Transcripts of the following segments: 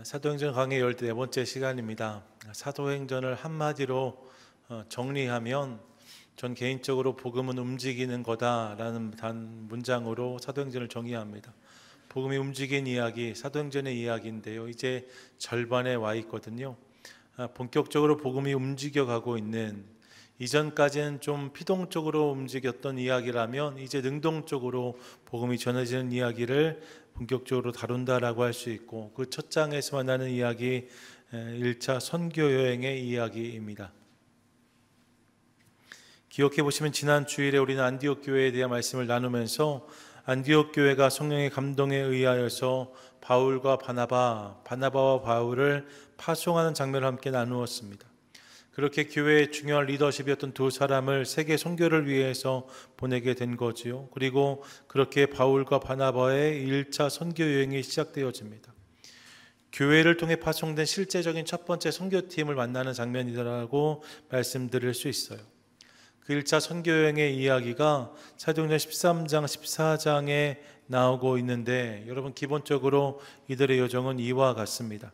사도행전 강의 14번째 시간입니다. 사도행전을 한마디로 정리하면 전 개인적으로 복음은 움직이는 거다라는 단 문장으로 사도행전을 정의합니다. 복음이 움직인 이야기, 사도행전의 이야기인데요. 이제 절반에 와 있거든요. 본격적으로 복음이 움직여가고 있는, 이전까지는 좀 피동적으로 움직였던 이야기라면 이제 능동적으로 복음이 전해지는 이야기를 본격적으로 다룬다라고 할 수 있고, 그 첫 장에서 만나는 이야기 1차 선교 여행의 이야기입니다. 기억해 보시면 지난 주일에 우리는 안디옥 교회에 대한 말씀을 나누면서 안디옥 교회가 성령의 감동에 의하여서 바울과 바나바와 바울을 파송하는 장면을 함께 나누었습니다. 그렇게 교회의 중요한 리더십이었던 두 사람을 세계 선교를 위해서 보내게 된 거지요. 그리고 그렇게 바울과 바나바의 1차 선교 여행이 시작되어집니다. 교회를 통해 파송된 실제적인 첫 번째 선교팀을 만나는 장면이라고 말씀드릴 수 있어요. 그 1차 선교 여행의 이야기가 사도행전 13장, 14장에 나오고 있는데, 여러분 기본적으로 이들의 여정은 이와 같습니다.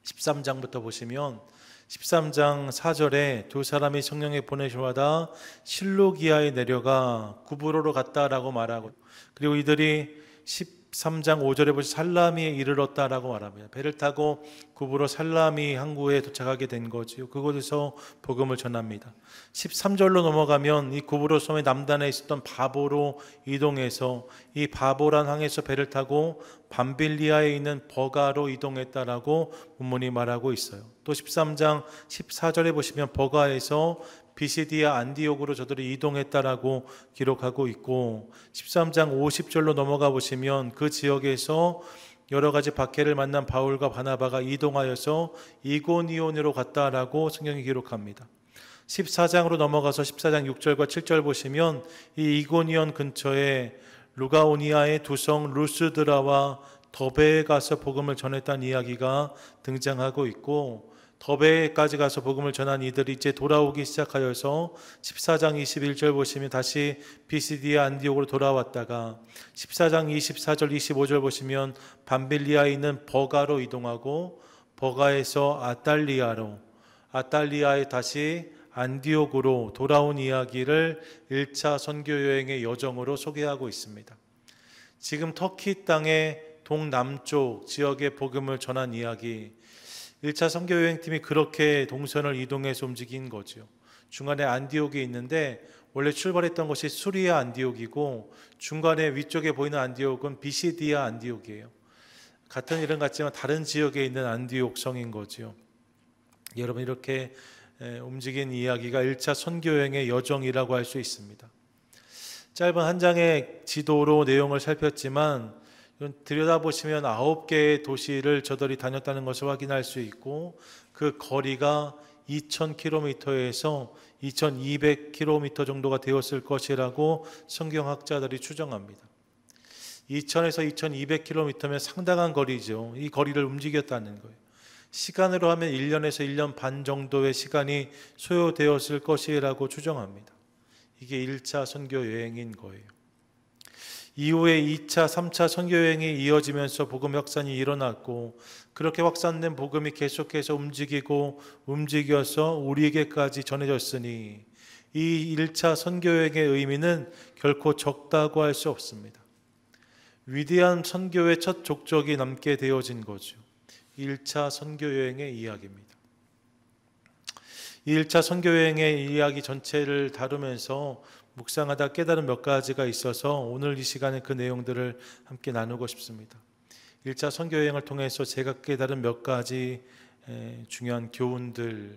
13장부터 보시면 13장 4절에 두 사람이 성령의 보내심받아 실루기아에 내려가 구브로로 갔다라고 말하고, 그리고 이들이 13장 5절에 보시 살라미에 이르렀다라고 말합니다. 배를 타고 구브로 살라미 항구에 도착하게 된 거지요. 그곳에서 복음을 전합니다. 13절로 넘어가면 이 구브로 섬의 남단에 있었던 바보로 이동해서 이 바보란 항에서 배를 타고 밤빌리아에 있는 버가로 이동했다라고 본문이 말하고 있어요. 또 13장 14절에 보시면 버가에서 비시디아 안디옥으로 저들이 이동했다라고 기록하고 있고, 13장 50절로 넘어가 보시면 그 지역에서 여러 가지 박해를 만난 바울과 바나바가 이동하여서 이고니온으로 갔다라고 성경이 기록합니다. 14장으로 넘어가서 14장 6절과 7절 보시면 이 이고니온 근처에 루가오니아의 두 성 루스드라와 더베에 가서 복음을 전했다는 이야기가 등장하고 있고, 더베까지 가서 복음을 전한 이들이 이제 돌아오기 시작하여서 14장 21절 보시면 다시 비시디아 안디옥으로 돌아왔다가 14장 24절 25절 보시면 밤빌리아에 있는 버가로 이동하고, 버가에서 아달리아에 다시 안디옥으로 돌아온 이야기를 1차 선교 여행의 여정으로 소개하고 있습니다. 지금 터키 땅의 동남쪽 지역의 복음을 전한 이야기, 1차 선교 여행팀이 그렇게 동선을 이동해서 움직인 거죠. 중간에 안디옥이 있는데 원래 출발했던 것이 수리아 안디옥이고, 중간에 위쪽에 보이는 안디옥은 비시디아 안디옥이에요. 같은 이름 같지만 다른 지역에 있는 안디옥 성인 거죠. 여러분, 이렇게 움직인 이야기가 1차 선교 여행의 여정이라고 할 수 있습니다. 짧은 한 장의 지도로 내용을 살폈지만 들여다보시면 9개의 도시를 저들이 다녔다는 것을 확인할 수 있고, 그 거리가 2000km에서 2200km 정도가 되었을 것이라고 성경학자들이 추정합니다. 2000에서 2200km면 상당한 거리죠. 이 거리를 움직였다는 거예요. 시간으로 하면 1년에서 1년 반 정도의 시간이 소요되었을 것이라고 추정합니다. 이게 1차 선교 여행인 거예요. 이후에 2차, 3차 선교 여행이 이어지면서 복음 확산이 일어났고, 그렇게 확산된 복음이 계속해서 움직여서 우리에게까지 전해졌으니 이 1차 선교 여행의 의미는 결코 적다고 할 수 없습니다. 위대한 선교의 첫 족적이 남게 되어진 거죠. 1차 선교 여행의 이야기입니다. 1차 선교 여행의 이야기 전체를 다루면서 묵상하다 깨달은 몇 가지가 있어서 오늘 이 시간에 그 내용들을 함께 나누고 싶습니다. 1차 선교 여행을 통해서 제가 깨달은 몇 가지 중요한 교훈들.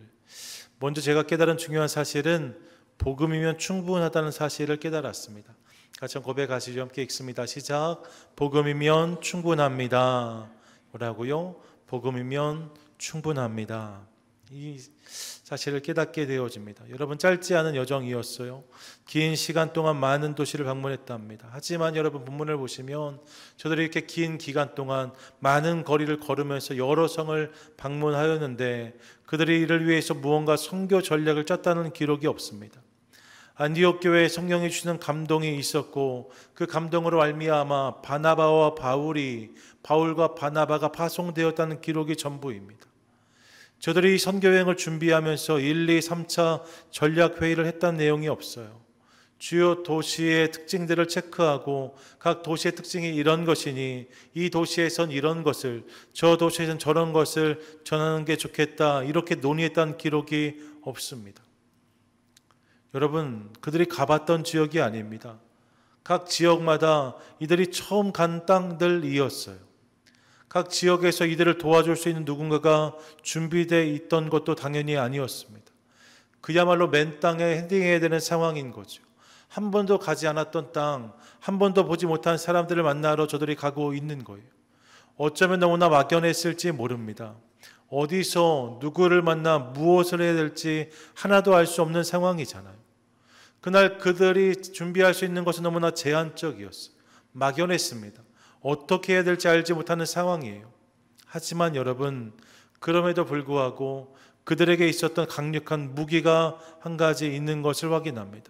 먼저 제가 깨달은 중요한 사실은 복음이면 충분하다는 사실을 깨달았습니다. 같이 고백하시죠. 함께 읽습니다. 시작. 복음이면 충분합니다. 뭐라고요? 복음이면 충분합니다. 이 사실을 깨닫게 되어집니다. 여러분, 짧지 않은 여정이었어요. 긴 시간 동안 많은 도시를 방문했답니다. 하지만 여러분, 본문을 보시면 저들이 이렇게 긴 기간 동안 많은 거리를 걸으면서 여러 성을 방문하였는데 그들이 이를 위해서 무언가 선교 전략을 짰다는 기록이 없습니다. 안디옥 교회에 성령이 주시는 감동이 있었고, 그 감동으로 말미암아 바나바와 바울이 바울과 바나바가 파송되었다는 기록이 전부입니다. 저들이 선교여행을 준비하면서 1, 2, 3차 전략회의를 했다는 내용이 없어요. 주요 도시의 특징들을 체크하고 각 도시의 특징이 이런 것이니 이 도시에선 이런 것을, 저 도시에선 저런 것을 전하는 게 좋겠다, 이렇게 논의했다는 기록이 없습니다. 여러분, 그들이 가봤던 지역이 아닙니다. 각 지역마다 이들이 처음 간 땅들이었어요. 각 지역에서 이들을 도와줄 수 있는 누군가가 준비되어 있던 것도 당연히 아니었습니다. 그야말로 맨 땅에 헤딩해야 되는 상황인 거죠. 한 번도 가지 않았던 땅, 한 번도 보지 못한 사람들을 만나러 저들이 가고 있는 거예요. 어쩌면 너무나 막연했을지 모릅니다. 어디서 누구를 만나 무엇을 해야 될지 하나도 알 수 없는 상황이잖아요. 그날 그들이 준비할 수 있는 것은 너무나 제한적이었어요. 막연했습니다. 어떻게 해야 될지 알지 못하는 상황이에요. 하지만 여러분, 그럼에도 불구하고 그들에게 있었던 강력한 무기가 한 가지 있는 것을 확인합니다.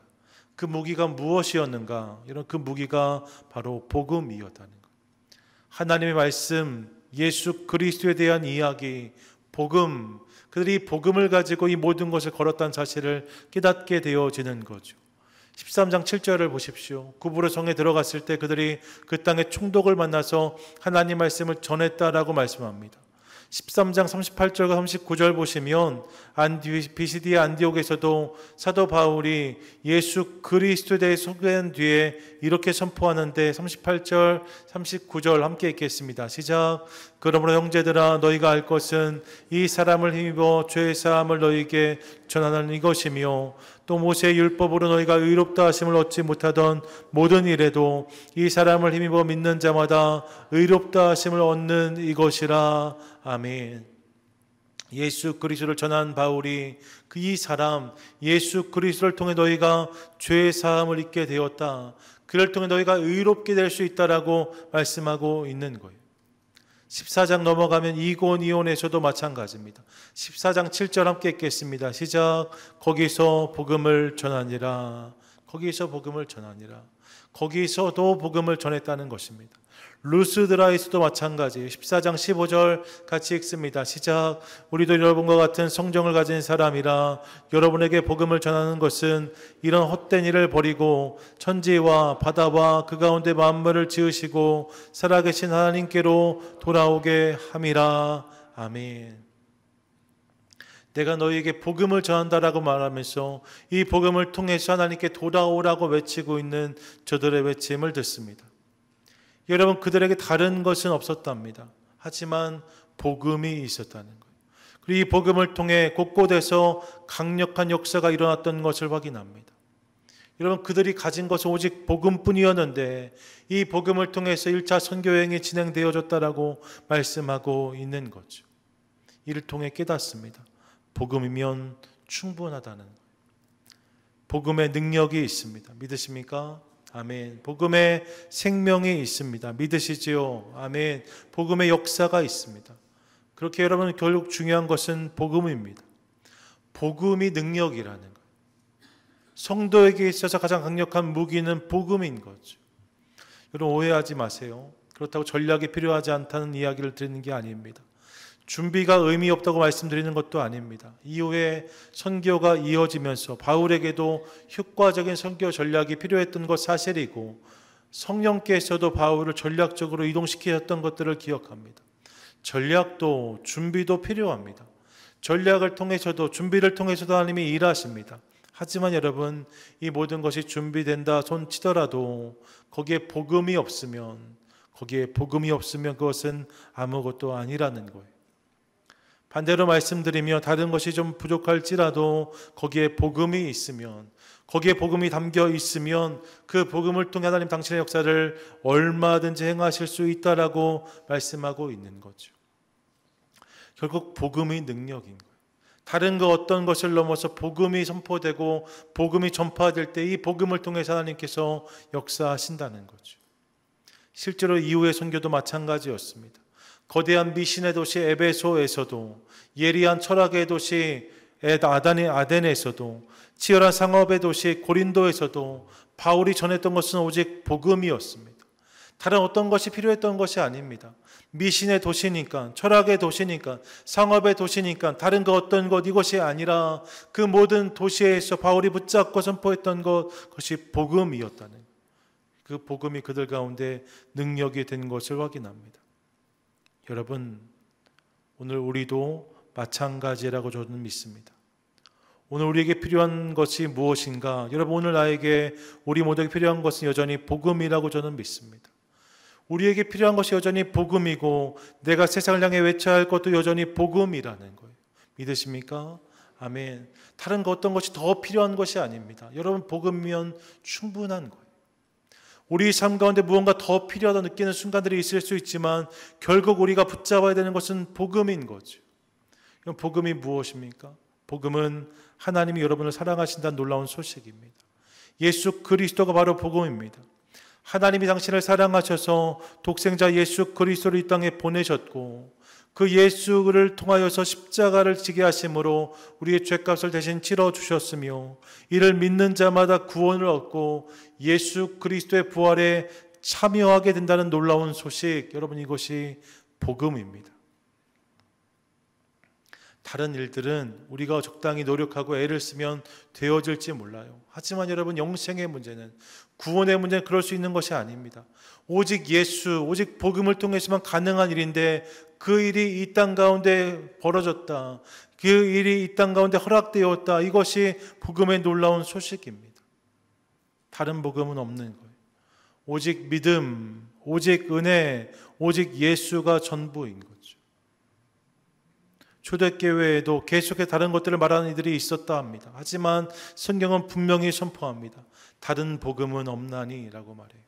그 무기가 무엇이었는가? 이런 그 무기가 바로 복음이었다는 것. 하나님의 말씀, 예수 그리스도에 대한 이야기, 복음, 그들이 복음을 가지고 이 모든 것을 걸었다는 사실을 깨닫게 되어지는 거죠. 13장 7절을 보십시오. 구브로 성에 들어갔을 때 그들이 그 땅의 총독을 만나서 하나님 말씀을 전했다라고 말씀합니다. 13장 38절과 39절 보시면 비시디의 안디옥에서도 사도 바울이 예수 그리스도에 대해 소개한 뒤에 이렇게 선포하는데 38절, 39절 함께 읽겠습니다. 시작. 그러므로 형제들아, 너희가 알 것은 이 사람을 힘입어 죄의 사함을 너희에게 전하는 이것이며 또 모세의 율법으로 너희가 의롭다 하심을 얻지 못하던 모든 일에도 이 사람을 힘입어 믿는 자마다 의롭다 하심을 얻는 이것이라. 아멘. 예수 그리스도를 전한 바울이 이 사람 예수 그리스도를 통해 너희가 죄의 사함을 잊게 되었다, 그를 통해 너희가 의롭게 될 수 있다라고 말씀하고 있는 거예요. 14장 넘어가면 이고니온에서도 마찬가지입니다. 14장 7절 함께 읽겠습니다. 시작. 거기서 복음을 전하니라. 거기서 복음을 전하니라. 거기서도 복음을 전했다는 것입니다. 루스드라에서도 마찬가지예요. 14장 15절 같이 읽습니다. 시작. 우리도 여러분과 같은 성정을 가진 사람이라 여러분에게 복음을 전하는 것은 이런 헛된 일을 버리고 천지와 바다와 그 가운데 만물을 지으시고 살아계신 하나님께로 돌아오게 함이라. 아멘. 내가 너희에게 복음을 전한다라고 말하면서 이 복음을 통해서 하나님께 돌아오라고 외치고 있는 저들의 외침을 듣습니다. 여러분, 그들에게 다른 것은 없었답니다. 하지만 복음이 있었다는 거예요. 그리고 이 복음을 통해 곳곳에서 강력한 역사가 일어났던 것을 확인합니다. 여러분, 그들이 가진 것은 오직 복음뿐이었는데 이 복음을 통해서 1차 선교여행이 진행되어졌다라고 말씀하고 있는 거죠. 이를 통해 깨닫습니다. 복음이면 충분하다는 거예요. 복음의 능력이 있습니다. 믿으십니까? 아멘. 복음의 생명이 있습니다. 믿으시지요? 아멘. 복음의 역사가 있습니다. 그렇게 여러분, 결국 중요한 것은 복음입니다. 복음이 능력이라는 거예요. 성도에게 있어서 가장 강력한 무기는 복음인 거죠. 여러분, 오해하지 마세요. 그렇다고 전략이 필요하지 않다는 이야기를 드리는 게 아닙니다. 준비가 의미 없다고 말씀드리는 것도 아닙니다. 이후에 선교가 이어지면서 바울에게도 효과적인 선교 전략이 필요했던 것 사실이고 성령께서도 바울을 전략적으로 이동시키셨던 것들을 기억합니다. 전략도 준비도 필요합니다. 전략을 통해서도 준비를 통해서도 하나님이 일하십니다. 하지만 여러분, 이 모든 것이 준비된다 손치더라도 거기에 복음이 없으면 그것은 아무것도 아니라는 거예요. 반대로 말씀드리며 다른 것이 좀 부족할지라도 거기에 복음이 있으면, 거기에 복음이 담겨 있으면 그 복음을 통해 하나님 당신의 역사를 얼마든지 행하실 수 있다라고 말씀하고 있는 거죠. 결국 복음이 능력인 거예요. 다른 그 어떤 것을 넘어서 복음이 선포되고 복음이 전파될 때 이 복음을 통해서 하나님께서 역사하신다는 거죠. 실제로 이후의 선교도 마찬가지였습니다. 거대한 미신의 도시 에베소에서도, 예리한 철학의 도시 아덴에서도, 치열한 상업의 도시 고린도에서도 바울이 전했던 것은 오직 복음이었습니다. 다른 어떤 것이 필요했던 것이 아닙니다. 미신의 도시니까, 철학의 도시니까, 상업의 도시니까, 다른 거 어떤 것 이것이 아니라 그 모든 도시에서 바울이 붙잡고 선포했던 것이 복음이었다는, 그 복음이 그들 가운데 능력이 된 것을 확인합니다. 여러분, 오늘 우리도 마찬가지라고 저는 믿습니다. 오늘 우리에게 필요한 것이 무엇인가? 여러분, 오늘 나에게, 우리 모두에게 필요한 것은 여전히 복음이라고 저는 믿습니다. 우리에게 필요한 것이 여전히 복음이고, 내가 세상을 향해 외쳐야 할 것도 여전히 복음이라는 거예요. 믿으십니까? 아멘. 다른 것 어떤 것이 더 필요한 것이 아닙니다. 여러분, 복음이면 충분한 거예요. 우리 삶 가운데 무언가 더 필요하다 느끼는 순간들이 있을 수 있지만 결국 우리가 붙잡아야 되는 것은 복음인 거죠. 복음이 무엇입니까? 복음은 하나님이 여러분을 사랑하신다는 놀라운 소식입니다. 예수 그리스도가 바로 복음입니다. 하나님이 당신을 사랑하셔서 독생자 예수 그리스도를 이 땅에 보내셨고, 그 예수를 통하여서 십자가를 지게 하심으로 우리의 죄값을 대신 치러 주셨으며, 이를 믿는 자마다 구원을 얻고 예수 그리스도의 부활에 참여하게 된다는 놀라운 소식, 여러분, 이것이 복음입니다. 다른 일들은 우리가 적당히 노력하고 애를 쓰면 되어질지 몰라요. 하지만 여러분, 영생의 문제는, 구원의 문제는 그럴 수 있는 것이 아닙니다. 오직 예수, 오직 복음을 통해서만 가능한 일인데, 그 일이 이 땅 가운데 벌어졌다, 그 일이 이 땅 가운데 허락되었다, 이것이 복음의 놀라운 소식입니다. 다른 복음은 없는 거예요. 오직 믿음, 오직 은혜, 오직 예수가 전부인 거죠. 초대교회에도 계속해 다른 것들을 말하는 이들이 있었다 합니다. 하지만 성경은 분명히 선포합니다. 다른 복음은 없나니 라고 말해요.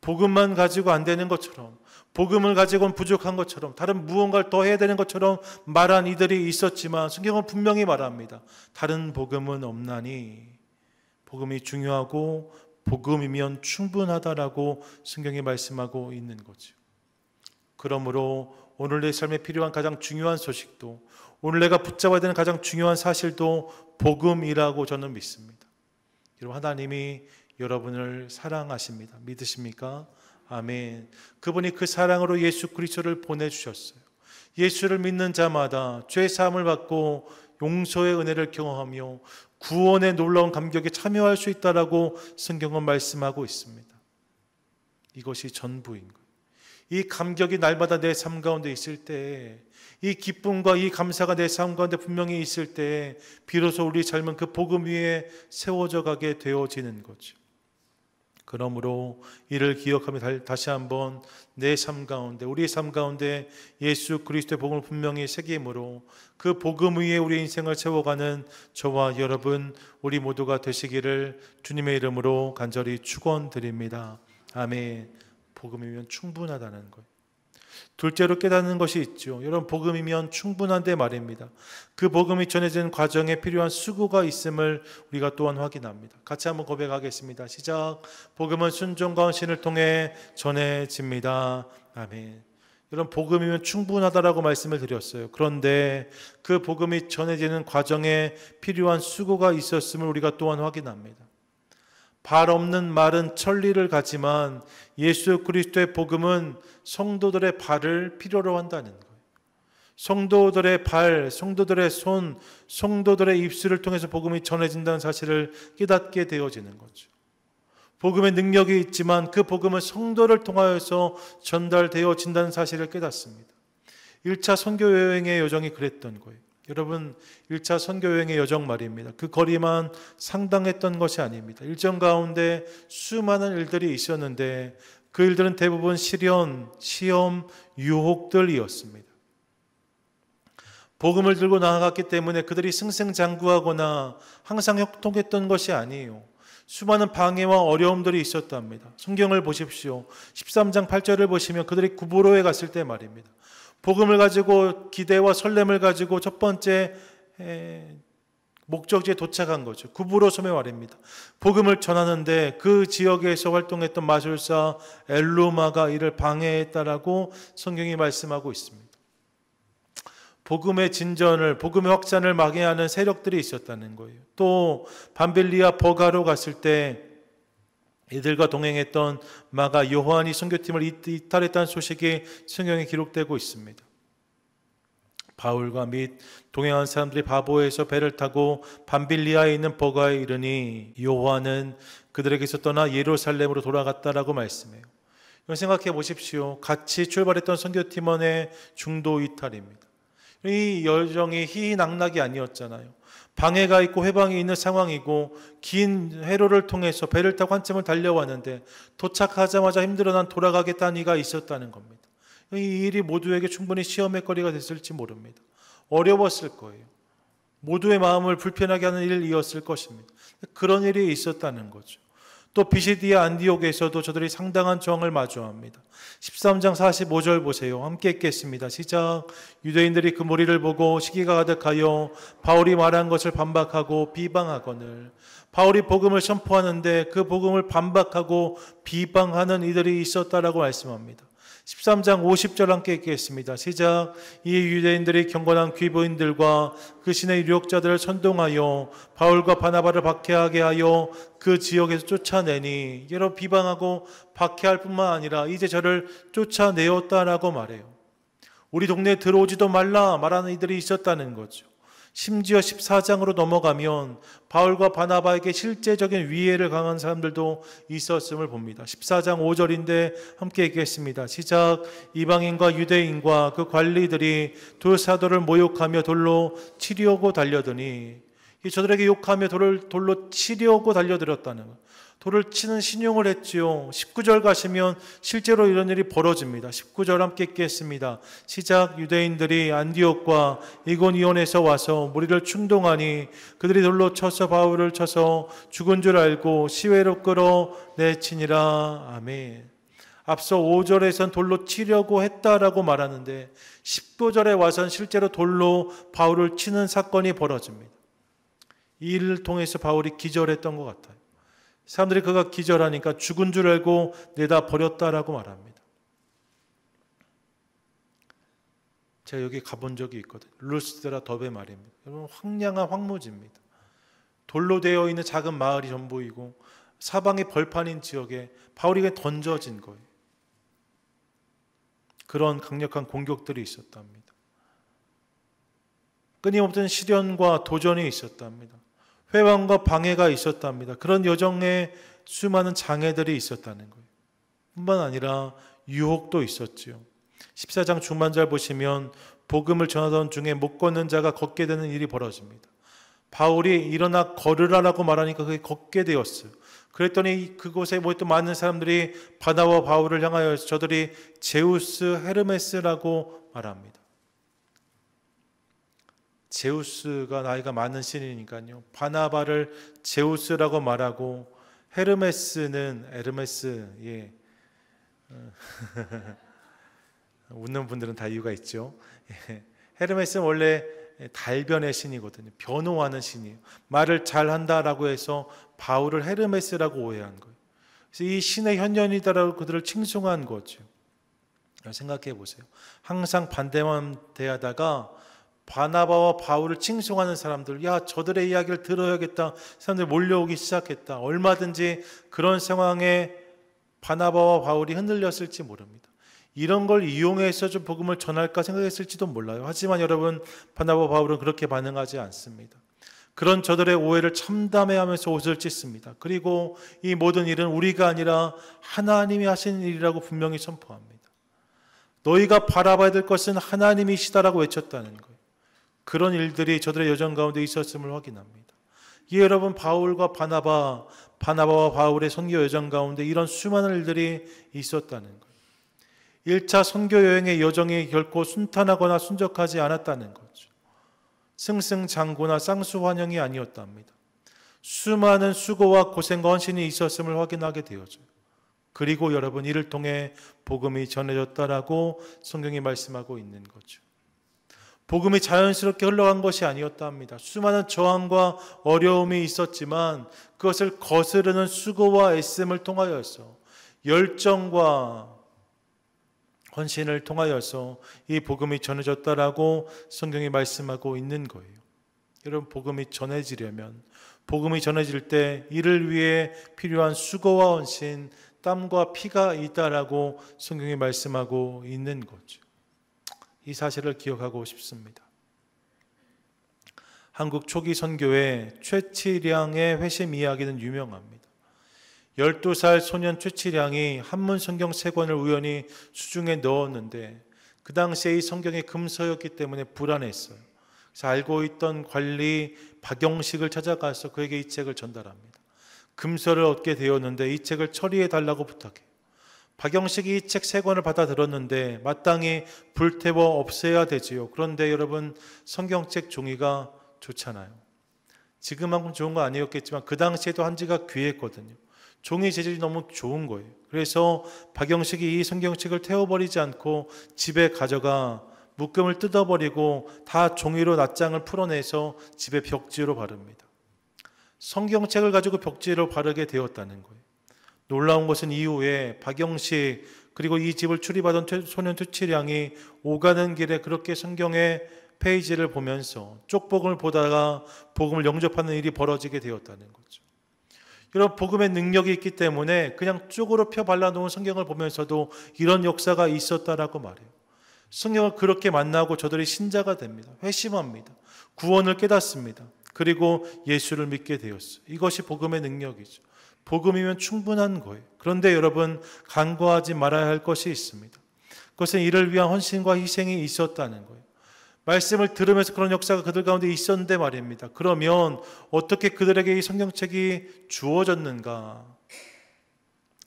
복음만 가지고 안 되는 것처럼, 복음을 가지고는 부족한 것처럼, 다른 무언가를 더 해야 되는 것처럼 말한 이들이 있었지만 성경은 분명히 말합니다. 다른 복음은 없나니, 복음이 중요하고 복음이면 충분하다라고 성경이 말씀하고 있는 거죠. 그러므로 오늘 내 삶에 필요한 가장 중요한 소식도, 오늘 내가 붙잡아야 되는 가장 중요한 사실도 복음이라고 저는 믿습니다. 여러분, 하나님이 여러분을 사랑하십니다. 믿으십니까? 아멘. 그분이 그 사랑으로 예수 그리스도를 보내주셨어요. 예수를 믿는 자마다 죄 사함을 받고 용서의 은혜를 경험하며 구원의 놀라운 감격에 참여할 수 있다라고 성경은 말씀하고 있습니다. 이것이 전부인 거예요. 이 감격이 날마다 내 삶 가운데 있을 때, 이 기쁨과 이 감사가 내 삶 가운데 분명히 있을 때 비로소 우리 삶은 그 복음 위에 세워져 가게 되어지는 거죠. 그러므로 이를 기억하며 다시 한번 내 삶 가운데, 우리의 삶 가운데 예수 그리스도의 복음을 분명히 새김으로 그 복음 위에 우리 인생을 세워가는 저와 여러분, 우리 모두가 되시기를 주님의 이름으로 간절히 축원드립니다. 아멘. 복음이면 충분하다는 거예요. 둘째로 깨닫는 것이 있죠. 여러분, 복음이면 충분한데 말입니다. 그 복음이 전해지는 과정에 필요한 수고가 있음을 우리가 또한 확인합니다. 같이 한번 고백하겠습니다. 시작. 복음은 순종과 헌신을 통해 전해집니다. 아멘. 여러분, 복음이면 충분하다라고 말씀을 드렸어요. 그런데 그 복음이 전해지는 과정에 필요한 수고가 있었음을 우리가 또한 확인합니다. 발 없는 말은 천리를 가지만 예수 그리스도의 복음은 성도들의 발을 필요로 한다는 거예요. 성도들의 발, 성도들의 손, 성도들의 입술을 통해서 복음이 전해진다는 사실을 깨닫게 되어지는 거죠. 복음의 능력이 있지만 그 복음은 성도를 통하여서 전달되어진다는 사실을 깨닫습니다. 1차 선교 여행의 여정이 그랬던 거예요. 여러분, 1차 선교 여행의 여정 말입니다. 그 거리만 상당했던 것이 아닙니다. 일정 가운데 수많은 일들이 있었는데 그 일들은 대부분 시련, 시험, 유혹들이었습니다. 복음을 들고 나아갔기 때문에 그들이 승승장구하거나 항상 형통했던 것이 아니에요. 수많은 방해와 어려움들이 있었답니다. 성경을 보십시오. 13장 8절을 보시면 그들이 구브로에 갔을 때 말입니다. 복음을 가지고, 기대와 설렘을 가지고 첫 번째 목적지에 도착한 거죠. 구브로 섬의 말입니다. 복음을 전하는데 그 지역에서 활동했던 마술사 엘루마가 이를 방해했다라고 성경이 말씀하고 있습니다. 복음의 진전을, 복음의 확산을 막해하는 세력들이 있었다는 거예요. 또 밤빌리아 버가로 갔을 때 이들과 동행했던 마가 요한이 선교팀을 이탈했다는 소식이 성경에 기록되고 있습니다. 바울과 및 동행한 사람들이 바보에서 배를 타고 밤빌리아에 있는 버가에 이르니 요한은 그들에게서 떠나 예루살렘으로 돌아갔다라고 말씀해요. 이건 생각해 보십시오. 같이 출발했던 선교팀원의 중도 이탈입니다. 이 여정이 희희낙낙이 아니었잖아요. 방해가 있고 회방이 있는 상황이고 긴 회로를 통해서 배를 타고 한참을 달려왔는데 도착하자마자 힘들어 난 돌아가겠다는 이가 있었다는 겁니다. 이 일이 모두에게 충분히 시험의 거리가 됐을지 모릅니다. 어려웠을 거예요. 모두의 마음을 불편하게 하는 일이었을 것입니다. 그런 일이 있었다는 거죠. 또 비시디아 안디옥에서도 저들이 상당한 저항을 마주합니다. 13장 45절 보세요. 함께 읽겠습니다. 시작. 유대인들이 그 무리를 보고 시기가 가득하여 바울이 말한 것을 반박하고 비방하거늘. 바울이 복음을 선포하는데 그 복음을 반박하고 비방하는 이들이 있었다라고 말씀합니다. 13장 50절 함께 읽겠습니다. 시작. 이 유대인들이 경건한 귀부인들과 그 신의 유력자들을 선동하여 바울과 바나바를 박해하게 하여 그 지역에서 쫓아내니, 여러 비방하고 박해할 뿐만 아니라 이제 저를 쫓아내었다라고 말해요. 우리 동네에 들어오지도 말라 말하는 이들이 있었다는 거죠. 심지어 14장으로 넘어가면 바울과 바나바에게 실제적인 위해를 강한 사람들도 있었음을 봅니다. 14장 5절인데 함께 읽겠습니다. 시작. 이방인과 유대인과 그 관리들이 두 사도를 모욕하며 돌로 치려고 달려드니, 저들에게 욕하며 돌로 치려고 달려들었다는 것. 돌을 치는 신용을 했지요. 19절 가시면 실제로 이런 일이 벌어집니다. 19절 함께 읽겠습니다. 시작. 유대인들이 안디옥과 이고니온에서 와서 무리를 충동하니 그들이 돌로 쳐서 바울을 쳐서 죽은 줄 알고 시외로 끌어내치니라. 아멘. 앞서 5절에선 돌로 치려고 했다라고 말하는데 19절에 와선 실제로 돌로 바울을 치는 사건이 벌어집니다. 이 일을 통해서 바울이 기절했던 것 같아요. 사람들이 그가 기절하니까 죽은 줄 알고 내다 버렸다라고 말합니다. 제가 여기 가본 적이 있거든요. 루스드라 더베 말입니다. 여러분, 황량한 황무지입니다. 돌로 되어 있는 작은 마을이 전부이고 사방이 벌판인 지역에 바울이 던져진 거예요. 그런 강력한 공격들이 있었답니다. 끊임없는 시련과 도전이 있었답니다. 회방과 방해가 있었답니다. 그런 여정에 수많은 장애들이 있었다는 거예요. 뿐만 아니라 유혹도 있었지요. 14장 중반절 보시면 복음을 전하던 중에 못 걷는 자가 걷게 되는 일이 벌어집니다. 바울이 일어나 걸으라라고 말하니까 그게 걷게 되었어요. 그랬더니 그곳에 모였던 많은 사람들이 바나바와 바울을 향하여 저들이 제우스 헤르메스라고 말합니다. 제우스가 나이가 많은 신이니까요. 바나바를 제우스라고 말하고 헤르메스는 에르메스. 예. 웃는 분들은 다 이유가 있죠. 예. 헤르메스는 원래 달변의 신이거든요. 변호하는 신이에요. 말을 잘한다라고 해서 바울을 헤르메스라고 오해한 거예요. 그래서 이 신의 현년이다라고 그들을 칭송한 거죠. 생각해 보세요. 항상 반대만 대하다가 바나바와 바울을 칭송하는 사람들, 야, 저들의 이야기를 들어야겠다. 사람들이 몰려오기 시작했다. 얼마든지 그런 상황에 바나바와 바울이 흔들렸을지 모릅니다. 이런 걸 이용해서 좀 복음을 전할까 생각했을지도 몰라요. 하지만 여러분, 바나바와 바울은 그렇게 반응하지 않습니다. 그런 저들의 오해를 참담해하면서 옷을 찢습니다. 그리고 이 모든 일은 우리가 아니라 하나님이 하시는 일이라고 분명히 선포합니다. 너희가 바라봐야 될 것은 하나님이시다라고 외쳤다는 거예요. 그런 일들이 저들의 여정 가운데 있었음을 확인합니다. 이 여러분, 바울과 바나바와 바울의 선교 여정 가운데 이런 수많은 일들이 있었다는 거예요. 1차 선교 여행의 여정이 결코 순탄하거나 순적하지 않았다는 거죠. 승승장구나 쌍수환영이 아니었답니다. 수많은 수고와 고생과 헌신이 있었음을 확인하게 되어져요. 그리고 여러분, 이를 통해 복음이 전해졌다라고 성경이 말씀하고 있는 거죠. 복음이 자연스럽게 흘러간 것이 아니었답니다. 수많은 저항과 어려움이 있었지만 그것을 거스르는 수고와 애씀을 통하여서, 열정과 헌신을 통하여서 이 복음이 전해졌다라고 성경이 말씀하고 있는 거예요. 여러분, 복음이 전해지려면, 복음이 전해질 때 이를 위해 필요한 수고와 헌신, 땀과 피가 있다라고 성경이 말씀하고 있는 거죠. 이 사실을 기억하고 싶습니다. 한국 초기 선교의 최치량의 회심 이야기는 유명합니다. 12살 소년 최치량이 한문 성경 3권을 우연히 수중에 넣었는데 그 당시에 이 성경이 금서였기 때문에 불안했어요. 그래서 알고 있던 관리 박영식을 찾아가서 그에게 이 책을 전달합니다. 금서를 얻게 되었는데 이 책을 처리해 달라고 부탁해요. 박영식이 이 책 3권을 받아 들었는데 마땅히 불태워 없애야 되지요. 그런데 여러분, 성경책 종이가 좋잖아요. 지금만큼 좋은 거 아니었겠지만 그 당시에도 한지가 귀했거든요. 종이 재질이 너무 좋은 거예요. 그래서 박영식이 이 성경책을 태워버리지 않고 집에 가져가 묶음을 뜯어버리고 다 종이로 낱장을 풀어내서 집에 벽지로 바릅니다. 성경책을 가지고 벽지로 바르게 되었다는 거예요. 놀라운 것은 이후에 박영식 그리고 이 집을 출입하던 소년 최치량이 오가는 길에 그렇게 성경의 페이지를 보면서 쪽복음을 보다가 복음을 영접하는 일이 벌어지게 되었다는 거죠. 여러분, 복음의 능력이 있기 때문에 그냥 쪽으로 펴 발라놓은 성경을 보면서도 이런 역사가 있었다라고 말해요. 성경을 그렇게 만나고 저들이 신자가 됩니다. 회심합니다. 구원을 깨닫습니다. 그리고 예수를 믿게 되었어요. 이것이 복음의 능력이죠. 복음이면 충분한 거예요. 그런데 여러분, 간과하지 말아야 할 것이 있습니다. 그것은 이를 위한 헌신과 희생이 있었다는 거예요. 말씀을 들으면서 그런 역사가 그들 가운데 있었는데 말입니다. 그러면 어떻게 그들에게 이 성경책이 주어졌는가?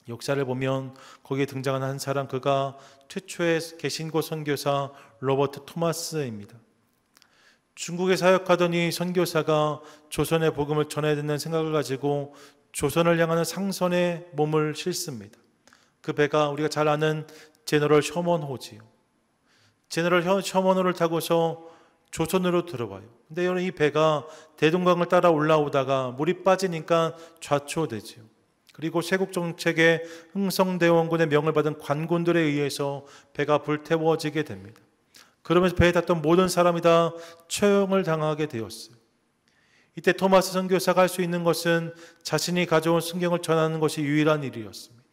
역사를 보면 거기에 등장하는 한 사람, 그가 최초의 개신교 선교사 로버트 토마스입니다. 중국에 사역하던 이 선교사가 조선의 복음을 전해야 된다는 생각을 가지고 조선을 향하는 상선에 몸을 싣습니다. 그 배가 우리가 잘 아는 제너럴 셔먼호지요. 제너럴 셔먼호를 타고서 조선으로 들어와요. 근데 여러분, 이 배가 대동강을 따라 올라오다가 물이 빠지니까 좌초되지요. 그리고 세국정책의 흥성대원군의 명을 받은 관군들에 의해서 배가 불태워지게 됩니다. 그러면서 배에 탔던 모든 사람이 다 처형을 당하게 되었어요. 이때 토마스 선교사가 할 수 있는 것은 자신이 가져온 성경을 전하는 것이 유일한 일이었습니다.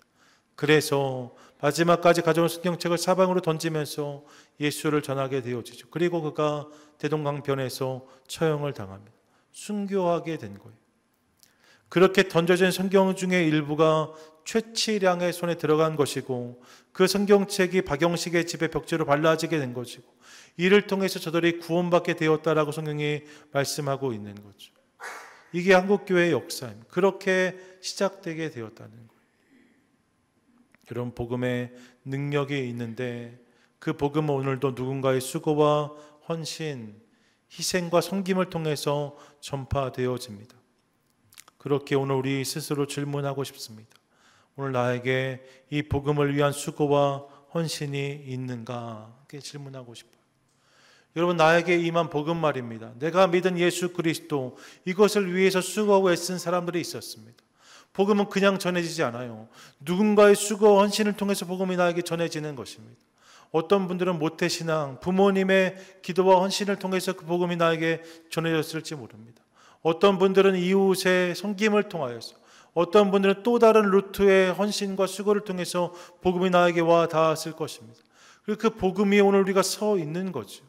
그래서 마지막까지 가져온 성경책을 사방으로 던지면서 예수를 전하게 되어지죠. 그리고 그가 대동강변에서 처형을 당합니다. 순교하게 된 거예요. 그렇게 던져진 성경 중에 일부가 최치량의 손에 들어간 것이고 그 성경책이 박영식의 집에 벽지로 발라지게 된 것이고 이를 통해서 저들이 구원받게 되었다라고 성경이 말씀하고 있는 거죠. 이게 한국교회의 역사입니다. 그렇게 시작되게 되었다는 거예요. 여러분, 복음의 능력이 있는데 그 복음은 오늘도 누군가의 수고와 헌신, 희생과 섬김을 통해서 전파되어집니다. 그렇게 오늘 우리 스스로 질문하고 싶습니다. 오늘 나에게 이 복음을 위한 수고와 헌신이 있는가? 이렇게 질문하고 싶어요. 여러분, 나에게 임한 복음 말입니다. 내가 믿은 예수 그리스도, 이것을 위해서 수고하고 애쓴 사람들이 있었습니다. 복음은 그냥 전해지지 않아요. 누군가의 수고와 헌신을 통해서 복음이 나에게 전해지는 것입니다. 어떤 분들은 모태신앙, 부모님의 기도와 헌신을 통해서 그 복음이 나에게 전해졌을지 모릅니다. 어떤 분들은 이웃의 섬김을 통하여서, 어떤 분들은 또 다른 루트의 헌신과 수고를 통해서 복음이 나에게 와 닿았을 것입니다. 그리고 그 복음이 오늘 우리가 서 있는 거죠.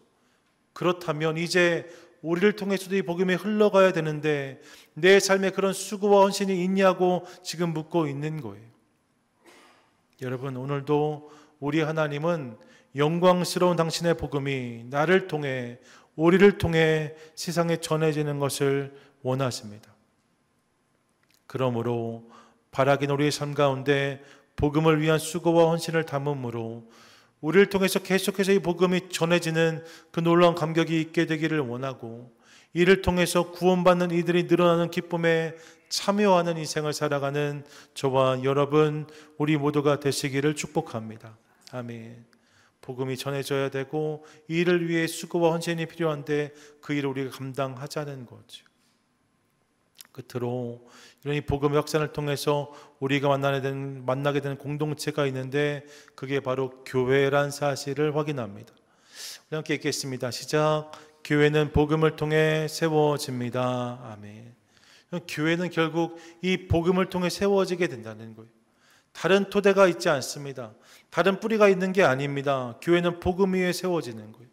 그렇다면 이제 우리를 통해서도 이 복음이 흘러가야 되는데 내 삶에 그런 수고와 헌신이 있냐고 지금 묻고 있는 거예요. 여러분, 오늘도 우리 하나님은 영광스러운 당신의 복음이 나를 통해, 우리를 통해 세상에 전해지는 것을 원하십니다. 그러므로 바라긴 우리의 삶 가운데 복음을 위한 수고와 헌신을 담음으로 우리를 통해서 계속해서 이 복음이 전해지는 그 놀라운 감격이 있게 되기를 원하고, 이를 통해서 구원받는 이들이 늘어나는 기쁨에 참여하는 인생을 살아가는 저와 여러분, 우리 모두가 되시기를 축복합니다. 아멘. 복음이 전해져야 되고 이 일을 위해 수고와 헌신이 필요한데 그 일을 우리가 감당하자는 거죠. 끝으로 이런 이 복음의 확산을 통해서 우리가 만나게 되는 공동체가 있는데 그게 바로 교회란 사실을 확인합니다. 우리 함께 읽겠습니다. 시작. 교회는 복음을 통해 세워집니다. 아멘. 교회는 결국 이 복음을 통해 세워지게 된다는 거예요. 다른 토대가 있지 않습니다. 다른 뿌리가 있는 게 아닙니다. 교회는 복음 위에 세워지는 거예요.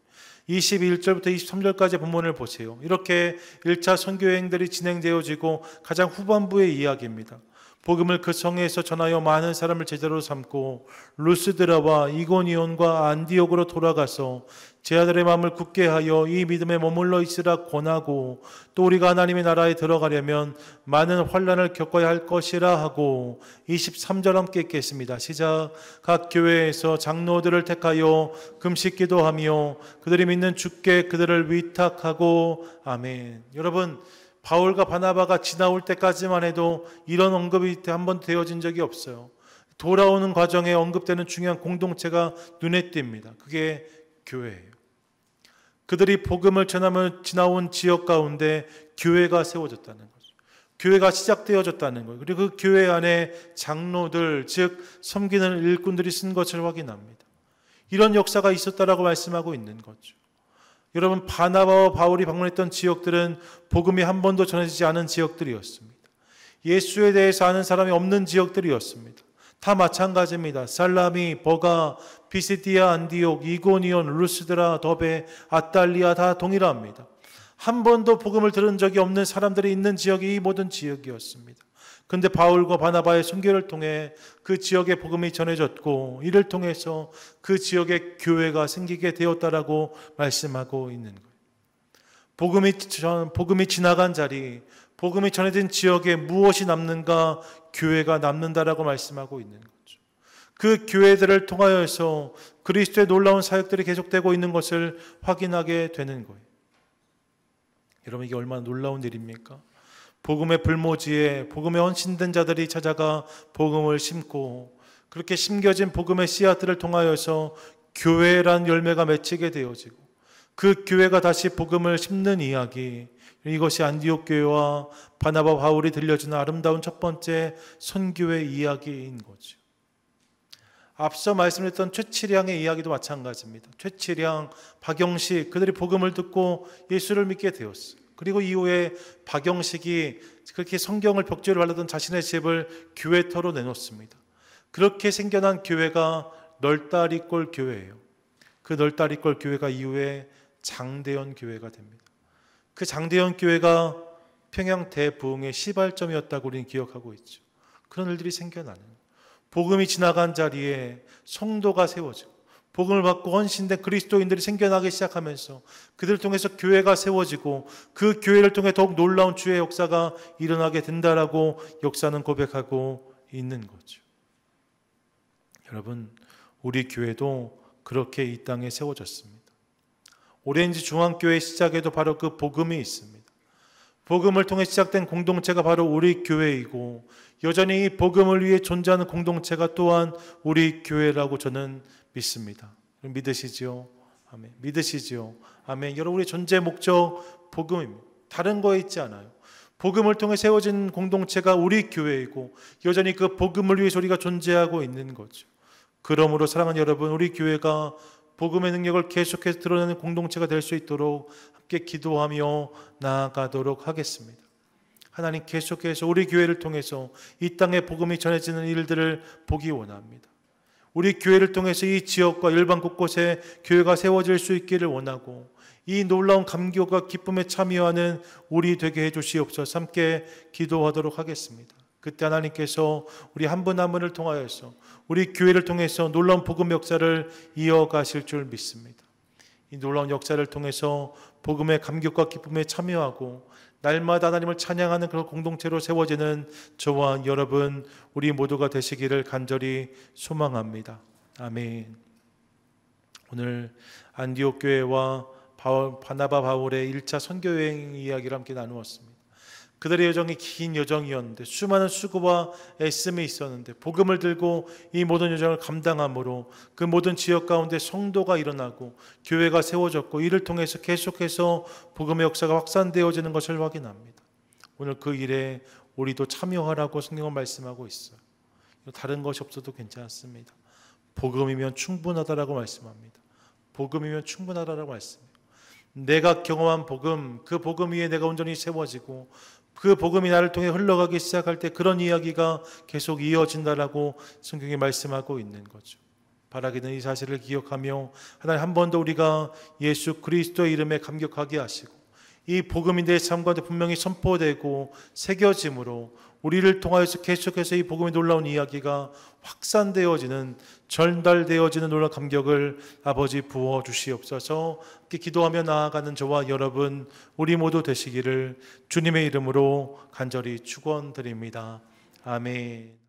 21절부터 23절까지 본문을 보세요. 이렇게 1차 선교여행들이 진행되어지고 가장 후반부의 이야기입니다. 복음을 그 성에서 전하여 많은 사람을 제자로 삼고 루스드라와 이고니온과 안디옥으로 돌아가서 제자들의 마음을 굳게 하여 이 믿음에 머물러 있으라 권하고, 또 우리가 하나님의 나라에 들어가려면 많은 환난을 겪어야 할 것이라 하고. 23절 함께 읽겠습니다. 시작. 각 교회에서 장로들을 택하여 금식 기도하며 그들이 믿는 주께 그들을 위탁하고. 아멘. 여러분, 바울과 바나바가 지나올 때까지만 해도 이런 언급이 한 번 되어진 적이 없어요. 돌아오는 과정에 언급되는 중요한 공동체가 눈에 띕니다. 그게 교회예요. 그들이 복음을 전하며 지나온 지역 가운데 교회가 세워졌다는 거죠. 교회가 시작되어졌다는 거예요. 그리고 그 교회 안에 장로들, 즉 섬기는 일꾼들이 쓴 것을 확인합니다. 이런 역사가 있었다라고 말씀하고 있는 거죠. 여러분, 바나바와 바울이 방문했던 지역들은 복음이 한 번도 전해지지 않은 지역들이었습니다. 예수에 대해서 아는 사람이 없는 지역들이었습니다. 다 마찬가지입니다. 살라미, 버가, 비시디아, 안디옥, 이고니온, 루스드라, 더베, 아탈리아 다 동일합니다. 한 번도 복음을 들은 적이 없는 사람들이 있는 지역이 이 모든 지역이었습니다. 그런데 바울과 바나바의 선교를 통해 그 지역의 복음이 전해졌고, 이를 통해서 그 지역에 교회가 생기게 되었다라고 말씀하고 있는 거예요. 복음이 지나간 자리, 복음이 전해진 지역에 무엇이 남는가? 교회가 남는다라고 말씀하고 있는 거죠. 그 교회들을 통하여서 그리스도의 놀라운 사역들이 계속되고 있는 것을 확인하게 되는 거예요. 여러분, 이게 얼마나 놀라운 일입니까? 복음의 불모지에 복음의 헌신된 자들이 찾아가 복음을 심고, 그렇게 심겨진 복음의 씨앗들을 통하여서 교회란 열매가 맺히게 되어지고, 그 교회가 다시 복음을 심는 이야기, 이것이 안디옥 교회와 바나바 바울이 들려주는 아름다운 첫 번째 선교의 이야기인 거죠. 앞서 말씀드렸던 최치량의 이야기도 마찬가지입니다. 최치량, 박영식, 그들이 복음을 듣고 예수를 믿게 되었어요. 그리고 이후에 박영식이 그렇게 성경을 벽지로 발라던 자신의 집을 교회터로 내놓습니다. 그렇게 생겨난 교회가 널다리꼴 교회예요. 그 널다리꼴 교회가 이후에 장대현 교회가 됩니다. 그 장대현 교회가 평양 대부흥의 시발점이었다고 우리는 기억하고 있죠. 그런 일들이 생겨나는, 복음이 지나간 자리에 성도가 세워지고 복음을 받고 헌신된 그리스도인들이 생겨나기 시작하면서 그들을 통해서 교회가 세워지고, 그 교회를 통해 더욱 놀라운 주의 역사가 일어나게 된다라고 역사는 고백하고 있는 거죠. 여러분, 우리 교회도 그렇게 이 땅에 세워졌습니다. 오렌지 중앙교회 시작에도 바로 그 복음이 있습니다. 복음을 통해 시작된 공동체가 바로 우리 교회이고, 여전히 이 복음을 위해 존재하는 공동체가 또한 우리 교회라고 저는 믿습니다. 믿으시지요? 아멘. 믿으시지요? 아멘. 여러분, 우리 존재 목적 복음입니다. 다른 거 있지 않아요. 복음을 통해 세워진 공동체가 우리 교회이고, 여전히 그 복음을 위해서 우리가 존재하고 있는 거죠. 그러므로 사랑하는 여러분, 우리 교회가 복음의 능력을 계속해서 드러내는 공동체가 될 수 있도록 함께 기도하며 나아가도록 하겠습니다. 하나님, 계속해서 우리 교회를 통해서 이 땅에 복음이 전해지는 일들을 보기 원합니다. 우리 교회를 통해서 이 지역과 열방 곳곳에 교회가 세워질 수 있기를 원하고, 이 놀라운 감격과 기쁨에 참여하는 우리 되게 해주시옵소서. 함께 기도하도록 하겠습니다. 그때 하나님께서 우리 한 분 한 분을 통하여서 우리 교회를 통해서 놀라운 복음 역사를 이어가실 줄 믿습니다. 이 놀라운 역사를 통해서 복음의 감격과 기쁨에 참여하고 날마다 하나님을 찬양하는 그런 공동체로 세워지는 저와 여러분, 우리 모두가 되시기를 간절히 소망합니다. 아멘. 오늘 안디옥 교회와 바나바 바울의 1차 선교여행 이야기를 함께 나누었습니다. 그들의 여정이 긴 여정이었는데 수많은 수고와 애씀이 있었는데, 복음을 들고 이 모든 여정을 감당함으로 그 모든 지역 가운데 성도가 일어나고 교회가 세워졌고, 이를 통해서 계속해서 복음의 역사가 확산되어지는 것을 확인합니다. 오늘 그 일에 우리도 참여하라고 성경은 말씀하고 있어요. 다른 것이 없어도 괜찮습니다. 복음이면 충분하다라고 말씀합니다. 복음이면 충분하다라고 말씀해요. 내가 경험한 복음, 그 복음 위에 내가 온전히 세워지고 그 복음이 나를 통해 흘러가기 시작할 때 그런 이야기가 계속 이어진다라고 성경이 말씀하고 있는 거죠. 바라기는 이 사실을 기억하며 하나님 한 번 더 우리가 예수 그리스도의 이름에 감격하게 하시고 이 복음이 내 삶 가운데 분명히 선포되고 새겨짐으로 우리를 통하여서 계속해서 이 복음의 놀라운 이야기가 확산되어지는, 전달되어지는 놀라운 감격을 아버지 부어 주시옵소서. 이렇게 기도하며 나아가는 저와 여러분 우리 모두 되시기를 주님의 이름으로 간절히 축원드립니다. 아멘.